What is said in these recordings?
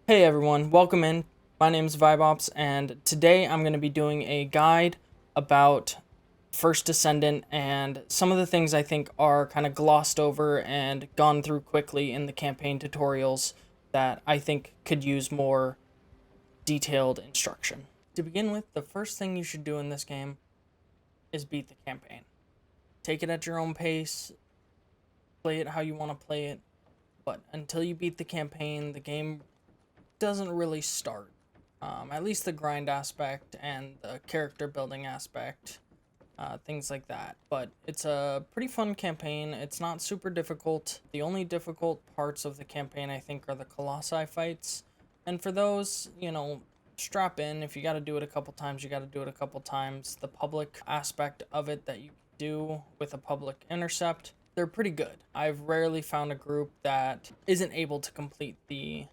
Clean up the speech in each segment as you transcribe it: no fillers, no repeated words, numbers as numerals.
Hey everyone, welcome in. My name is VibeOps, and today I'm going to be doing a guide about First Descendant and some of the things I think are kind of glossed over and gone through quickly in the campaign tutorials that I think could use more detailed instruction. To begin with, the first thing you should do in this game is beat the campaign. Take it at your own pace, play it how you want to play it, but until you beat the campaign, the game doesn't really start. At least the grind aspect and the character building aspect, things like that. But it's a pretty fun campaign. It's not super difficult. The only difficult parts of the campaign, I think, are the Colossi fights. And for those, strap in. If you got to do it a couple times, you got to do it a couple times. The public aspect of it that you do with a public intercept, they're pretty good. I've rarely found a group that isn't able to complete the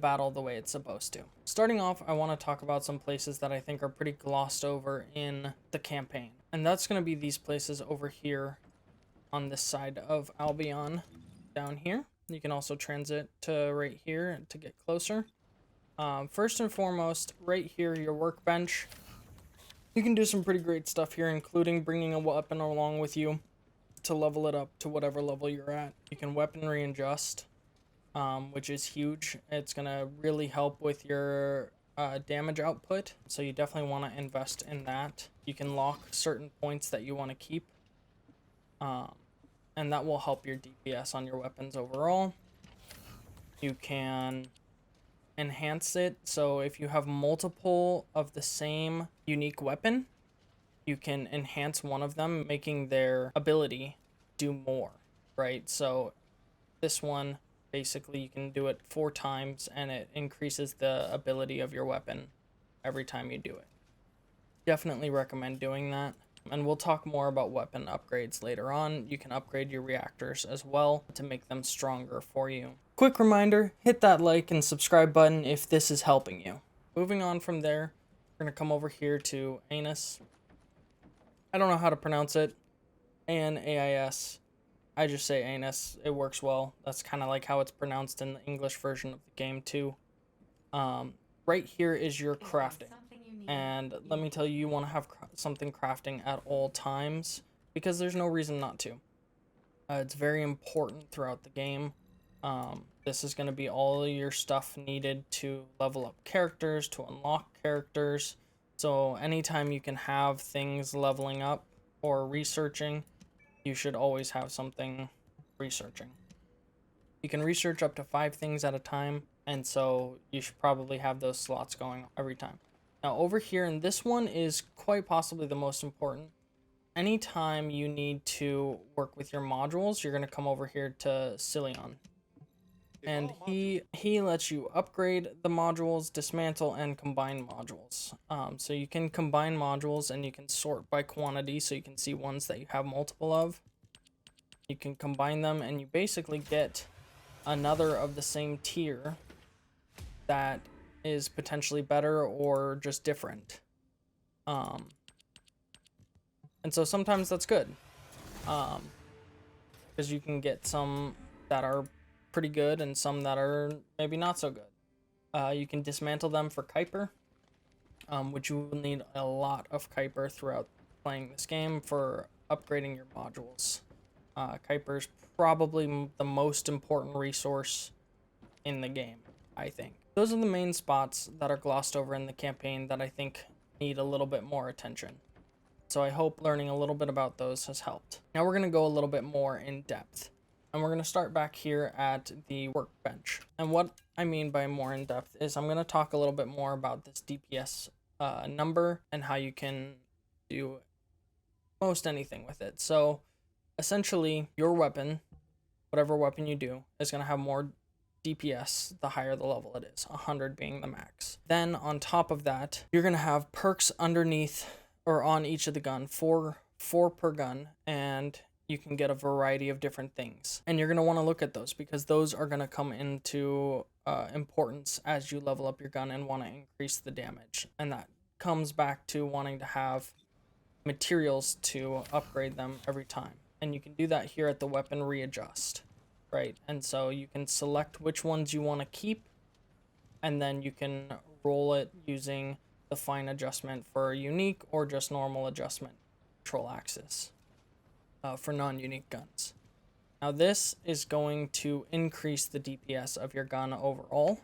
battle the way it's supposed to. Starting off, I want to talk about some places that I think are pretty glossed over in the campaign. And that's going to be these places over here on this side of Albion down here. You can also transit to right here to get closer. First and foremost, right here, your workbench. You can do some pretty great stuff here, including bringing a weapon along with you to level it up to whatever level you're at. You can weapon readjust, which is huge. It's going to really help with your damage output, so you definitely want to invest in that. You can lock certain points that you want to keep, and that will help your DPS on your weapons overall. You can enhance it, so if you have multiple of the same unique weapon, you can enhance one of them, making their ability do more, right? So this one, basically, you can do it 4 times, and it increases the ability of your weapon every time you do it. Definitely recommend doing that. And we'll talk more about weapon upgrades later on. You can upgrade your reactors as well to make them stronger for you. Quick reminder, hit that like and subscribe button if this is helping you. Moving on from there, we're going to come over here to Anais. I don't know how to pronounce it. Anais. I just say Anais. It works well. That's kind of like how it's pronounced in the English version of the game too. Right here is your crafting. And let me tell you, you want to have something crafting at all times, because there's no reason not to. It's very important throughout the game. This is going to be all your stuff needed to level up characters, to unlock characters. So anytime you can have things leveling up or researching, you should always have something researching. You can research up to 5 things at a time, and so you should probably have those slots going every time. Now over here, and this one is quite possibly the most important. Anytime you need to work with your modules, you're going to come over here to Silion. And he lets you upgrade the modules, dismantle, and combine modules. So you can combine modules, and you can sort by quantity, so you can see ones that you have multiple of. You can combine them, and you basically get another of the same tier that is potentially better or just different. And so sometimes that's good, because you can get some that are pretty good and some that are maybe not so good. You can dismantle them for Kuiper, which you will need a lot of Kuiper throughout playing this game for upgrading your modules. Kuiper's probably the most important resource in the game, I think. Those are the main spots that are glossed over in the campaign that I think need a little bit more attention. So I hope learning a little bit about those has helped. Now we're going to go a little bit more in depth. And we're going to start back here at the workbench. And what I mean by more in depth is I'm going to talk a little bit more about this DPS number and how you can do most anything with it. So essentially, your weapon, whatever weapon you do, is going to have more DPS the higher the level it is, 100 being the max. Then on top of that, you're going to have perks underneath or on each of the gun, four per gun, and you can get a variety of different things. And you're going to want to look at those, because those are going to come into importance as you level up your gun and want to increase the damage. And that comes back to wanting to have materials to upgrade them every time. And you can do that here at the weapon readjust, right? And so you can select which ones you want to keep and then you can roll it using the fine adjustment for unique or just normal adjustment control axis for non-unique guns. Now this is going to increase the DPS of your gun overall,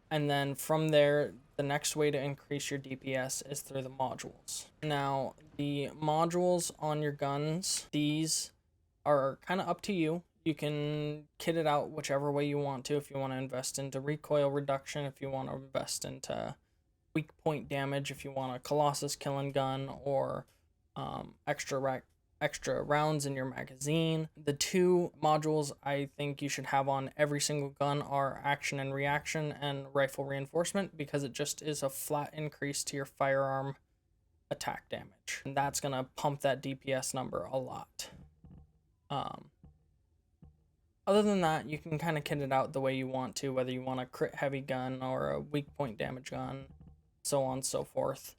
and then from there, the next way to increase your DPS is through the modules. Now, the modules on your guns, these are kind of up to you. You can kit it out whichever way you want to. If you want to invest into recoil reduction, if you want to invest into weak point damage, if you want a Colossus killing gun, or extra rounds in your magazine. The two modules I think you should have on every single gun are action and reaction and rifle reinforcement, because it just is a flat increase to your firearm attack damage. And that's going to pump that DPS number a lot. Other than that, you can kind of kit it out the way you want to, whether you want a crit heavy gun or a weak point damage gun, so on and so forth.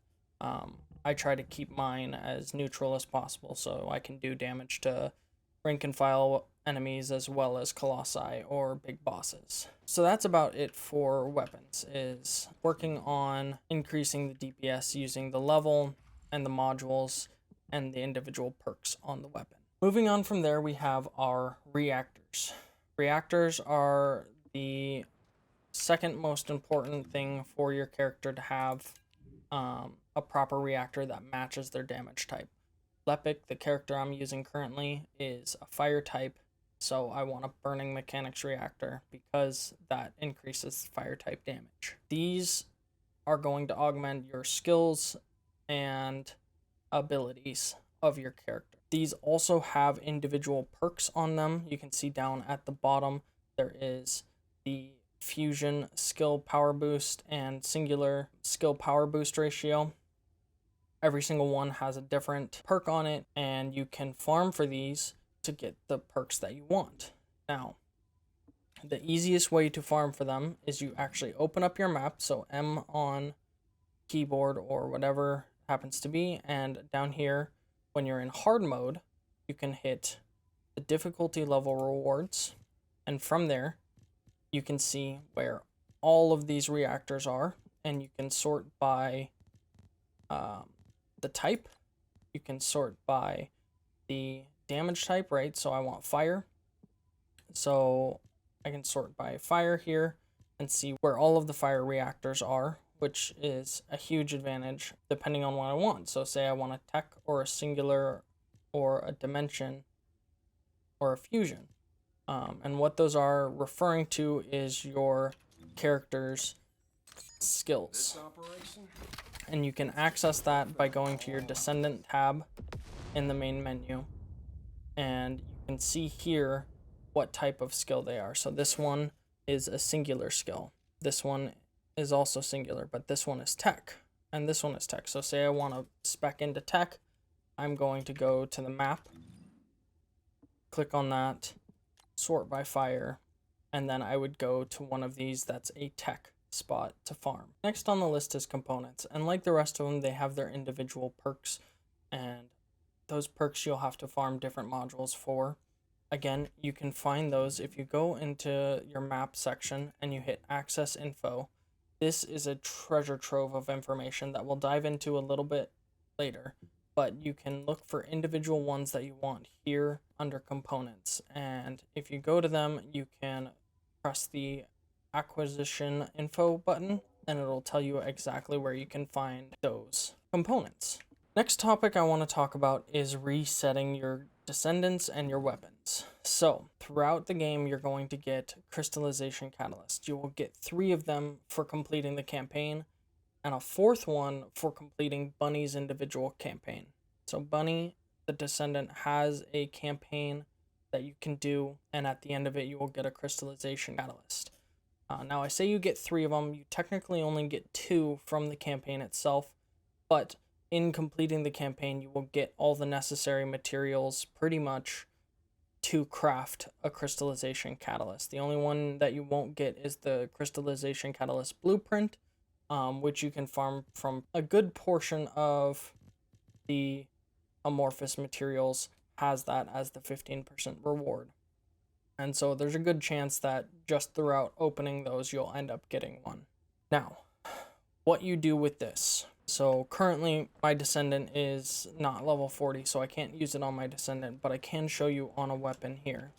I try to keep mine as neutral as possible so I can do damage to rank and file enemies as well as colossi or big bosses. So that's about it for weapons, is working on increasing the DPS using the level and the modules and the individual perks on the weapon. Moving on from there, we have our reactors. Reactors are the second most important thing for your character to have a proper reactor that matches their damage type. Lepic, the character I'm using currently, is a fire type, so I want a burning mechanics reactor because that increases fire type damage. These are going to augment your skills and abilities of your character. These also have individual perks on them. You can see down at the bottom there is the fusion skill power boost and singular skill power boost ratio. Every single one has a different perk on it, and you can farm for these to get the perks that you want. Now, the easiest way to farm for them is you actually open up your map, so M on keyboard or whatever happens to be, and down here, when you're in hard mode, you can hit the difficulty level rewards, and from there, you can see where all of these reactors are, and you can sort by the type. You can sort by the damage type, right? So I want fire. So I can sort by fire here and see where all of the fire reactors are, which is a huge advantage depending on what I want. So say I want a tech or a singular or a dimension or a fusion. And what those are referring to is your character's skills. And you can access that by going to your Descendant tab in the main menu. And you can see here what type of skill they are. So this one is a singular skill. This one is also singular, but this one is tech. And this one is tech. So say I want to spec into tech, I'm going to go to the map, click on that, sort by fire, and then I would go to one of these that's a tech spot to farm. Next on the list is components, and like the rest of them, they have their individual perks, and those perks you'll have to farm different modules for. Again, you can find those if you go into your map section and you hit access info. This is a treasure trove of information that we'll dive into a little bit later, but you can look for individual ones that you want here under components, and if you go to them, you can press the acquisition info button and it'll tell you exactly where you can find those components. Next topic I want to talk about is resetting your Descendants and your weapons. So throughout the game, you're going to get crystallization catalyst. You will get 3 of them for completing the campaign, and a 4th one for completing Bunny's individual campaign. So Bunny, the Descendant, has a campaign that you can do, and at the end of it, you will get a crystallization catalyst. Now, I say you get 3 of them. You technically only get 2 from the campaign itself, but in completing the campaign, you will get all the necessary materials pretty much to craft a crystallization catalyst. The only one that you won't get is the crystallization catalyst blueprint, which you can farm from a good portion of the amorphous materials has that as the 15% reward. And so there's a good chance that just throughout opening those, you'll end up getting one. Now, what you do with this. So currently my Descendant is not level 40, so I can't use it on my Descendant, but I can show you on a weapon here.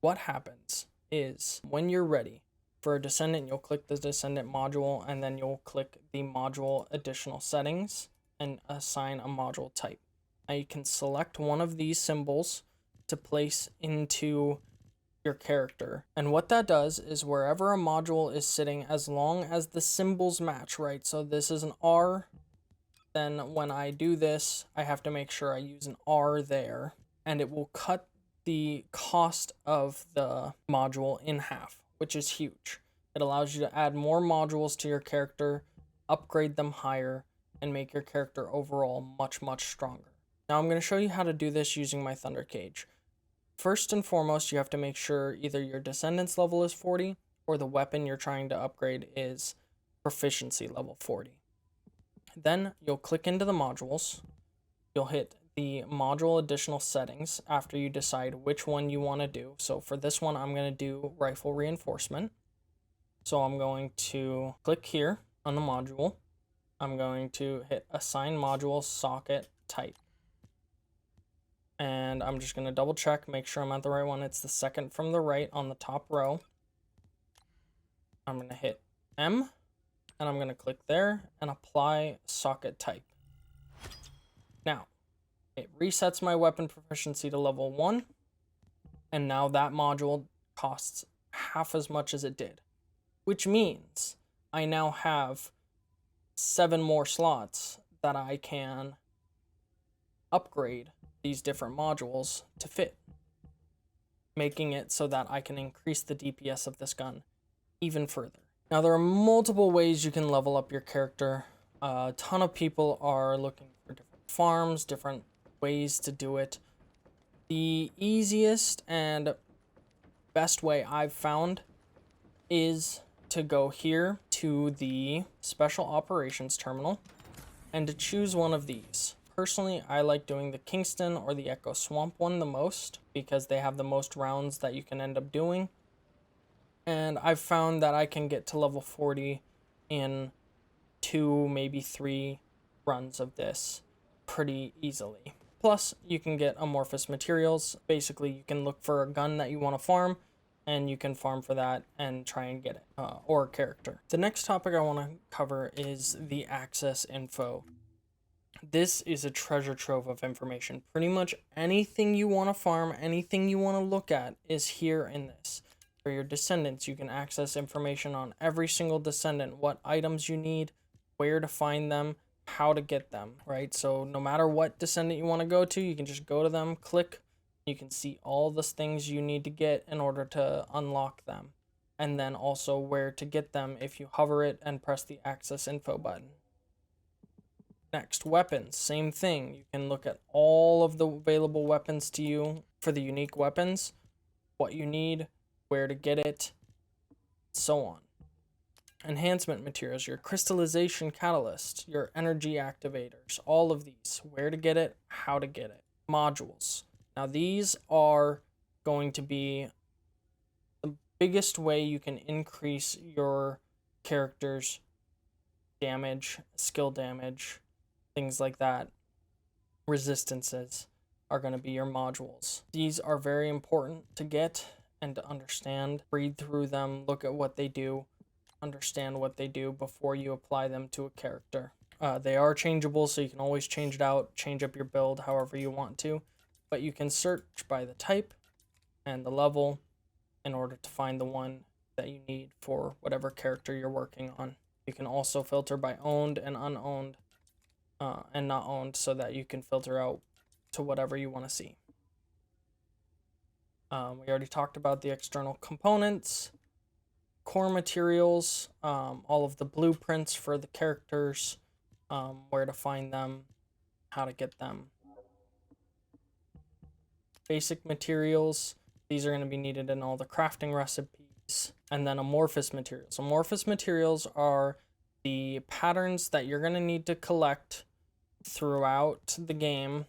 What happens is when you're ready for a Descendant, you'll click the Descendant module, and then you'll click the module additional settings and assign a module type. Now you can select one of these symbols to place into your character, and what that does is wherever a module is sitting, as long as the symbols match, right? So this is an R, then when I do this, I have to make sure I use an R there, and it will cut the cost of the module in half, which is huge. It allows you to add more modules to your character, upgrade them higher, and make your character overall much, much stronger. Now I'm going to show you how to do this using my Thunder Cage. First and foremost, you have to make sure either your Descendants level is 40 or the weapon you're trying to upgrade is proficiency level 40. Then you'll click into the modules. You'll hit the module additional settings after you decide which one you want to do. So for this one, I'm going to do rifle reinforcement. So I'm going to click here on the module. I'm going to hit assign module socket type. And I'm just going to double check, make sure I'm at the right one. It's the second from the right on the top row. I'm going to hit M, and I'm going to click there and apply socket type. Now, it resets my weapon proficiency to level 1, and now that module costs half as much as it did, which means I now have 7 more slots that I can upgrade these different modules to fit, making it so that I can increase the DPS of this gun even further. Now, there are multiple ways you can level up your character. A ton of people are looking for different farms, different ways to do it. The easiest and best way I've found is to go here to the Special Operations Terminal and to choose one of these. Personally, I like doing the Kingston or the Echo Swamp one the most because they have the most rounds that you can end up doing. And I've found that I can get to level 40 in 2, maybe 3 runs of this pretty easily. Plus, you can get amorphous materials. Basically, you can look for a gun that you want to farm, and you can farm for that and try and get it, or a character. The next topic I want to cover is the access info. This is a treasure trove of information. Pretty much anything you want to farm, anything you want to look at is here in this. For your Descendants, you can access information on every single Descendant, what items you need, where to find them, how to get them, right? So no matter what Descendant you want to go to, you can just go to them, click, you can see all the things you need to get in order to unlock them. And then also where to get them if you hover it and press the access info button. Next, weapons, same thing. You can look at all of the available weapons to you for the unique weapons, what you need, where to get it, so on. Enhancement materials, your crystallization catalyst, your energy activators, all of these, where to get it, how to get it. Modules. Now these are going to be the biggest way you can increase your character's damage, skill damage, things like that. Resistances are going to be your modules. These are very important to get and to understand. Read through them, look at what they do, understand what they do before you apply them to a character. They are changeable, so you can always change it out, change up your build however you want to, but you can search by the type and the level in order to find the one that you need for whatever character you're working on. You can also filter by owned and unowned and not owned so that you can filter out to whatever you want to see. We already talked about the external components, core materials, all of the blueprints for the characters, where to find them, how to get them. Basic materials, these are going to be needed in all the crafting recipes. And then amorphous materials. Amorphous materials are the patterns that you're going to need to collect throughout the game,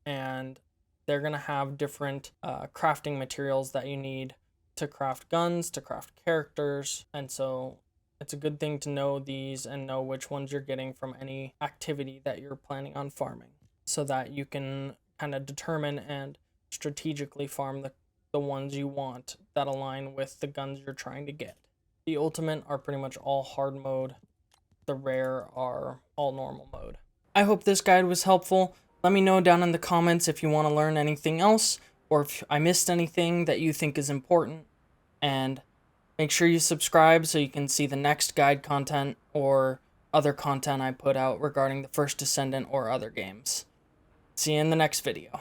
and they're going to have different crafting materials that you need to craft guns, to craft characters, and so it's a good thing to know these and know which ones you're getting from any activity that you're planning on farming, so that you can kind of determine and strategically farm the ones you want that align with the guns you're trying to get. The ultimate are pretty much all hard mode. The rare are all normal mode. I hope this guide was helpful. Let me know down in the comments if you want to learn anything else, or if I missed anything that you think is important. And make sure you subscribe so you can see the next guide content or other content I put out regarding the First Descendant or other games. See you in the next video.